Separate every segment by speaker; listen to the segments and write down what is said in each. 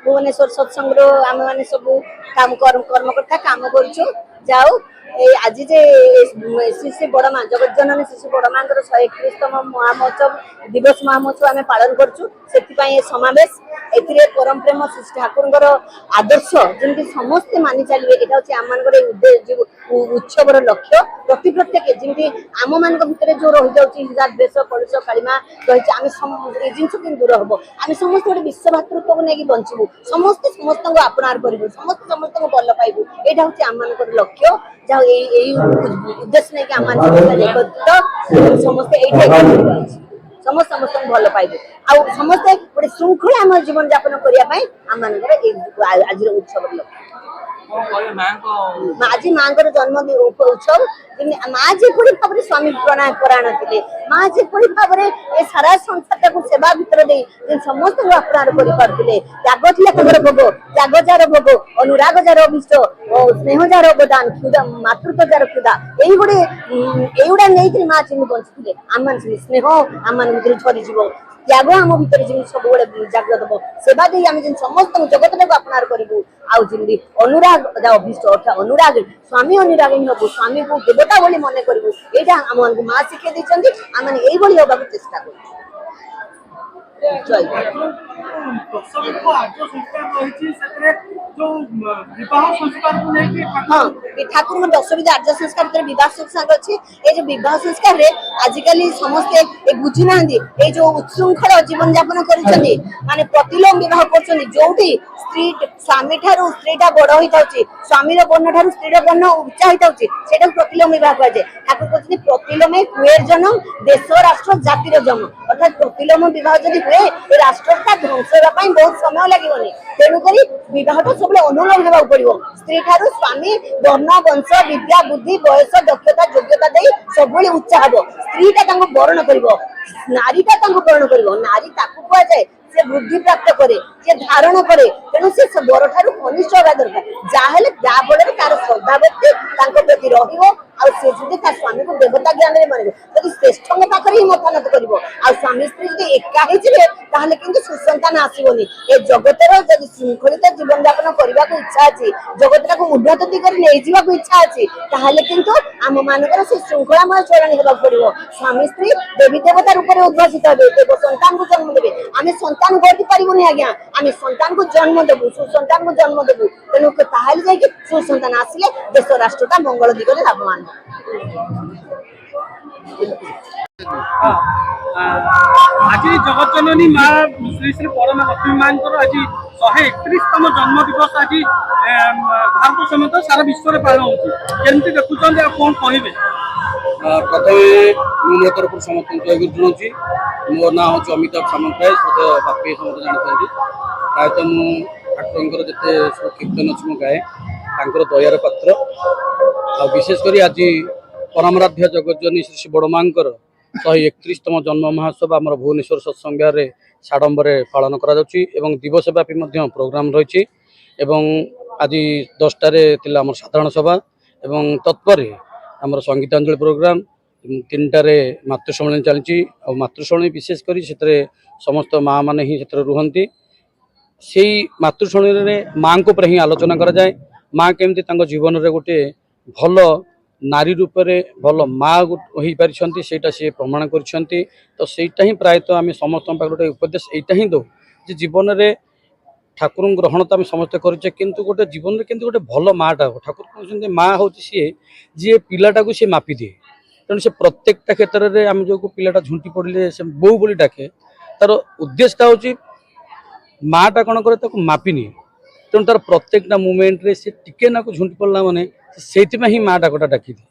Speaker 1: भुवनेश्वर सत्संग आम मैंने सब काम कर्मकर्ता काम करूँ आज जे श्री श्री बड़ माँ जगत जननी श्री श्री बड़ माँ 131तम महामहोत्सव दिवस महामहोत्सव आम पालन करूँ से समावेश ए परम प्रेम श्री ठाकुर आदर्श जमी समस्ते मानि चलिए यहाँ हूँ आम उत्सव लक्ष्य प्रति प्रत्येक जमी आम मान भर जो रही जाऊँगा द्वेष कलुष कालीमा रही आम जिनस कि दूर हम आम समस्त गोटे विश्व भातृत्व को लेकिन बचबू समस्ते समस्त आपणार करूँ समस्त समस्त भल पाइबू यहाँ हूँ आम मान लक्ष्य जहाँ उद्देश्य नहीं कि आम समस्त समस्त समस्त भल पाइबे आ समस्ते गोटे श्रृंखला आम जीवन यापन करने आम आज उत्सव लक्ष्य आज माँ जन्म उत्सव माँ जेपरी भाव में स्वामी प्राण थे माँ जेपरी भाव में ये सारा संसार को सेवा भितर दे समस्त आपणार करते त्याग थी भोग त्याग जार भोग अनुराग जार अभिष्ट स्नेह जार अवदान क्षुदा मातृत्व जार क्षुदा युवा नहीं माँ चिन्ह बंचुले आम स्नेह आम भर झरीज त्याग आम भर सब जागृत हम सेवा दे आम समस्त जगत को आपणार करूँ आउी अनुराग अभिष्ट अर्थात अनुराग स्वामी अनुराग ही हबू स्वामी को देवता बोली मन करूँ यहाँ आम माँ शिखे देखते आम मैंने यही हवा चेष्टा कर ठाकुर 10 विध आर्य संस्कार विवाह संस्कार अच्छे ये विवाह संस्कार आजिकल समस्ते बुझी ना ये जो उत्सृंखल जीवन यापन कर माने प्रतिलोम विवाह कर जो स्त्री स्वामी ठारू स्त्रीटा बड़ होता स्वामी वर्ण ठारू स्त्री वर्ण उच्चा होता है प्रतिलोम विवाह कहुए ठाकुर कहते प्रतिलोमे कुएर जन्म देश राष्ट्र जातिर जन्म अर्थात प्रतिलोम विवाह जब हुए राष्ट्रटा ध्वंस होगा बहुत समय लगे तेणुक बहुत सब अनुलोम होगा पड़ो स्त्री ठारू स्वामी वर्ण वंश विद्या बुद्धि बयस दक्षता योग्यता दे सब उच्चा हम स्त्रीटा वर्ण कर नारीटा वर्ण कर नारी कह जाए से बुद्धि प्राप्त करे से धारण करे तेणु से बर ठारू घनिष्ठ होगा दरकार जहाँ जहाँफल तार श्रद्धा भक्ति प्रति रही स्वामी को देवता ज्ञान में मानव जब श्रेष्ठ पाखे ही मतानत कर स्वामी स्त्री जो एका ही सुसंतान आसबनी ए जगतर जब श्रृंखलित जीवन यापन करने को इच्छा अच्छी जगत को उन्नत दिगरे नहीं जावाक इच्छा अच्छी किंतु आम मानकर से श्रृंखलामय चरणी होगा पड़ो स्वामी स्त्री देवी देवता रूप में उद्भाषित हे देव संतान को जन्म देवे आम संतान गढ़ी पारूनी आज्ञा आम संतान को जन्म देवु सुसंतान को जन्म देवु तेणु जा सुसंतान आसिले देश राष्ट्रटा मंगल दिगरे लाभवान
Speaker 2: आज जगत जननी माँ श्री श्री बड़मा लक्ष्मी माँ आज 131तम जन्म दिवस आज भारत समेत सारा विश्व में पालन होती देखुं कौन कहे
Speaker 3: प्रथम मो तरफ समस्त जय गुरु जनाऊँ मो ना हूँ अमिताभ सामंतराय बापी समस्त जानते प्रायतः मु ठाकुर जिते सब कीर्तन अच्छी मो गाए दयार पात्र विशेषकर आज परमराध्य जगत जननी श्री श्री बड़ माँ 131तम जन्म महोत्सव आम भुवनेश्वर सत्संग विहार साडंबरे पालन करा दिवस व्यापी प्रोग्राम रही आज 10टारे आम साधारण सभा एवं तत्पर आम संगीतांजलि प्रोग्राम 3टारे मातृशमणी चलती मातृशमणी विशेषकर से समस्त माँ मैंने ही रुहति से मातृशमणी माँ को ही आलोचना करा जाए माँ केमती जीवन में गोटे भल नारी रूप में भल माँ हो पारी सी प्रमाण कर तो सहीटा ही प्रायतः आम समस्त गोटे उपदेश यहीटा ही दो जीवन में ठाकुर ग्रहण तो आम समस्ते करे किंतु गोटे जीवन में केमती गोटे भल माँटा हो ठाकुर कहते माँ हूँ सी जी पिलाटा को सी मापी दिए तेणु से प्रत्येकटा क्षेत्र में आम जो पिलाटा झुंटी पड़े से बो बोली डाके तार उद्देश्यटा हूँ माँटा कौन करे मापी निए तेणु तार प्रत्येकटा मुमेंट से टिके ना झुंटी पड़ा माने से ही माँ डाकटा डाकी दिए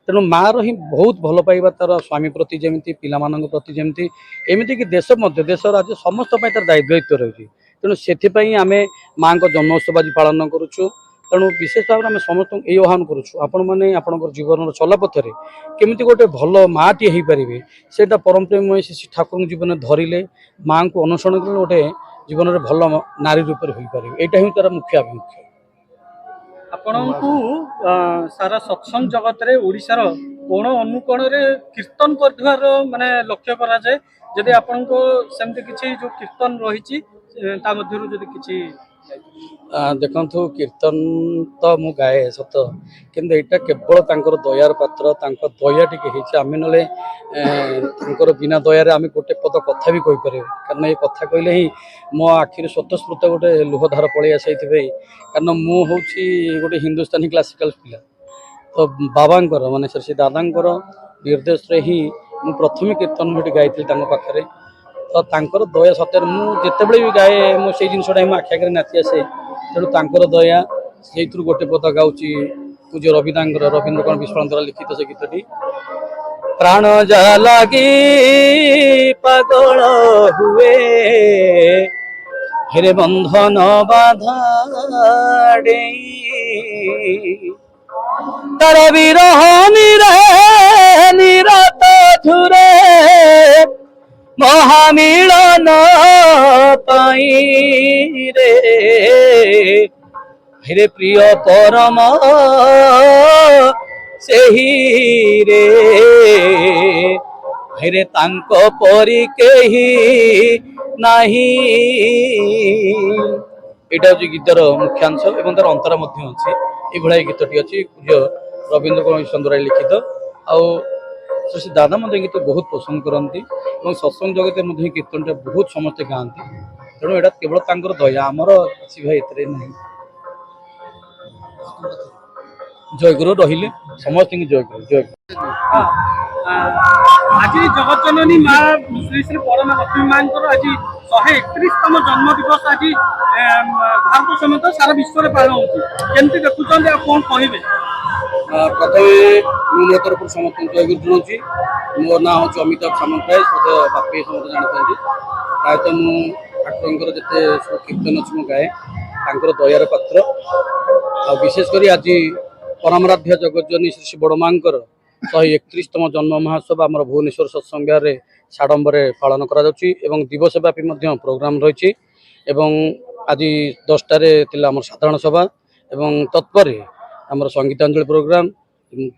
Speaker 3: तेणु माँ ही बहुत भल पाइबा तार स्वामी प्रति जमी पिला प्रति जमी एमती कि देश राज्य समस्त तार दायित्व रही तेणु से आम माँ जन्मोत्सव आज पालन करुचु तेणु विशेष भाव में आम समस्त ये आह्वान करुचु आपण मैंने आपण जीवन चलापथरे केमी गोटे भल माँटी हो पारे से परम प्रेम श्री ठाकुर जीवन धरिले माँ को अनुसरण कर गोटे जीवन में भल नारी रूप में हो पारे यहाँ ही तार मुख्य आभिमुख्य
Speaker 2: आपणको सारा सत्संग जगत रे ओडिशार कोण अनुकोण रे कीर्तन करथार माने लक्ष्य करा जाए जदि आपनको सेमते किछि जो कीर्तन रहिछि ता मध्यरु जदि किछि
Speaker 3: देखु कीर्तन तो मु गाए सत किंतु यहाँ केवल तांकर दयार पात्र तांकर दया टी आम ना बिना दयार आम गोटे पद कथा भी कहीपर कारण ये कथा कहले ही मो आखिर स्वतस्फूर्त गोटे लुहधार पलि आसे कारण मु हूँ गोटे हिंदुस्तानी क्लासिकल पिला तो बाबांकर माने श्री दादांकर निर्देश रे ही मु प्रथम कीर्तन मुझे गाई पाखे तो तांकर दया सत्य मुझे भी गाए मुझे जिनसा आखि आगे नाची आसे तेणु तांकर दया से गोटे पद गाँची पूज्य रविदांकर रवींद्र कुमार विश्वाल द्वारा लिखित से गीतटी प्राण जा लगी पागल हुए हेरे बंधन बाधा तार विरह निरत झुरे महामिलन पाई रे हेरे प्रिय परम सेही रे हेरे तांको परी केही नाही एटा जो गीतर मुख्यांश एवं तार अंतरा मध्य अच्छी ये गीतटी अच्छी पूज्य रवींद्र कुमार चंद्रा लिखित आउ श्री दादा मध्य गीत बहुत पसंद करती और सत्संग जगत में कीर्तन बहुत समस्ते गाँती तेणु यहाँ केवल तांकर दया आमर किसी भाई एत नहीं जयगुरु रहिले समस्त जयगुरु जयगुरु
Speaker 2: आज जगत जननी माँ श्री श्री परम लक्ष्मी माँ आज 131तम जन्म दिवस आज भारत समेत सारा विश्व में पालन होती देखुं कौन कहे
Speaker 3: प्रथम मो तरफ समस्त जयगुरु जुड़ी मो ना हूँ अमिताभ सामंतराय सदा बापी समस्त जानते प्रायतः ठाकुर जिते सब कीर्तन अच्छी गाए तांकर दयार पात्र विशेषकर आज परमराध्य जगज्जनी श्री श्री बड़मांकर 131तम जन्म महोत्सव आम भुवनेश्वर सत्संग विहार साडंबरे पालन करा दिवस व्यापी प्रोग्राम रही आज 10टारे आम साधारण सभा एवं तत्पर आम संगीतांजलि प्रोग्राम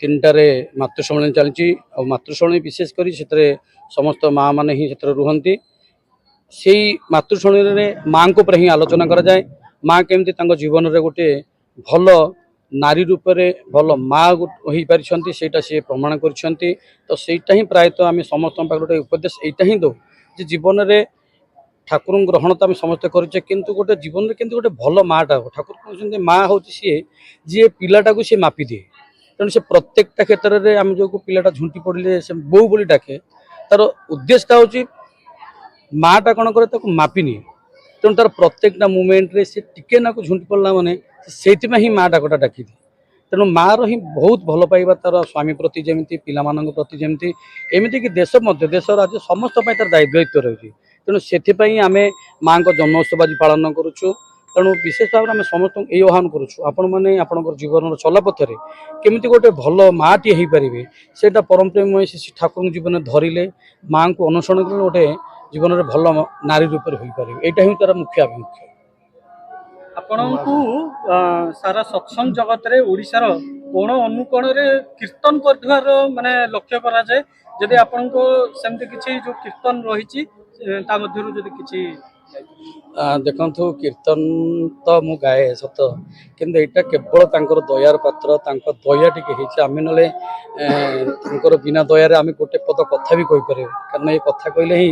Speaker 3: 3टारे मातृशमणी चलती मातृशमणी विशेषकर से समस्त माँ मैंने ही रुहति से मातृशमणी माँ को ही आलोचना करा जाए माँ केमती जीवन में गोटे भल नारी रूप में भल माँ हो पारी सी प्रमाण कर तो सहीटा ही प्रायतः आम समस्त गोटे उपदेश यहीटा ही दो जीवन में ठाकुर ग्रहण तो आम समस्ते करे किंतु गोटे जीवन में केमती गोटे भल माँटा हो ठाकुर कहते माँ हूँ सी जी पिलाटा को सी मापी दिए तेणु से प्रत्येकटा क्षेत्र में आम जो पिलाटा झुंटी पड़े से बो बोली डाके तार उद्देश्यटा हूँ माँटा कौन करे मापी निए तेणु तार प्रत्येकटा मुमेंट से टिके ना झुंटी पड़ा माने से ही माँ डाकटा डाकी दिए तेणु माँ ही बहुत भल पाइबा तार स्वामी प्रति जमी पिला प्रति जमी एमती कि देश राज्य समस्त तार दायित्व रही तेणु से आम माँ जन्मोत्सव आज पालन करुचु तेणु विशेष भाव में आम समस्त यही आह्वान करुच्छू आपण मैंने आपण जीवन चलापथरे केमी गोटे भल माँटे हो पारे से परम प्रेम श्री ठाकुर जीवन धरिले माँ को अनुसरण कर गोटे जीवन में भल नारी रूप हो पारे यहाँ ही तार मुख्य आभिमुख्य।
Speaker 2: ଆପଣଙ୍କୁ ସାରା ସତ୍ସଙ୍ଗ ଜଗତରେ ଓଡ଼ିଶାର କୋଣ ଅନୁକୋଣରେ କୀର୍ତ୍ତନ କରୁଥିବାର ମାନେ ଲକ୍ଷ୍ୟ କରାଯାଏ। ଯଦି ଆପଣଙ୍କ ସେମିତି କିଛି ଯୋଉ କୀର୍ତ୍ତନ ରହିଛି ତା ମଧ୍ୟରୁ ଯଦି କିଛି
Speaker 3: देखु कीर्तन तो मु गाए सत किंतु यहाँ केवल तांकर दयार पात्र तांकर दया टी आम ना बिना दयार आम गोटे पद कथा भी कहीपर कारण ये कथा कहले ही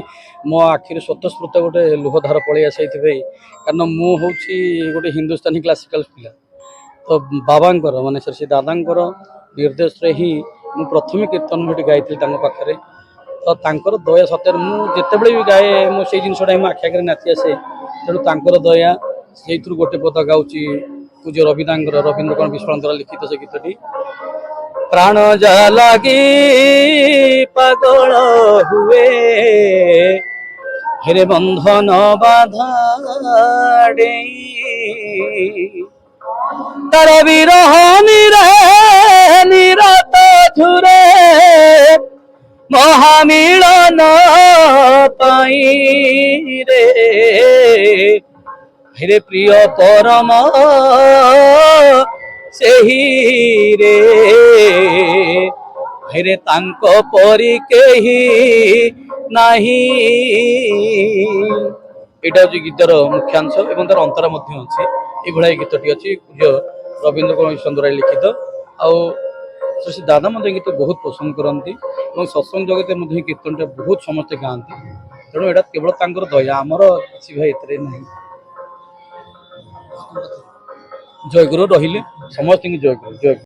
Speaker 3: मो आखिर स्वतस्फूर्त गोटे लुहधार पलि आसे कारण मु हूँ गोटे हिंदुस्तानी क्लासिकल पिला तो बाबांकर माने श्री दादांकर निर्देश रे ही मु प्रथम कीर्तन गोटे गाई पाखे तो तांकर दया सत्य मुझे भी गाए मुझे जिनसा आखि आगे नाची आसे तेणु तांकर दया से गोटे पद गाँची पूज्य रवींद्र कर्ण विश्वास द्वारा लिखित से गीतटी प्राण जा लगी पागल हुए हेरे बंधन बाधा तार विरह निरत झुरे महामिलन पाई रे हेरे प्रिय परम सेही रे हेरे तांको परी केही नाही एटा जो गीतर मुख्यांश एवं तार अंतरा मध्य अच्छी ये गीतटी अच्छी पूज्य रवींद्र कर्ण द्वारा लिखित आउ श्री दादा मध्य गीत बहुत पसंद करती और सत्संग जगत मध्य कीर्तन बहुत समस्ते गाँति तेणु यहाँ केवल तांकर दया आमर किसी भाई एतरे नहीं जयगुरु रहिले समस्त जयगुरु जय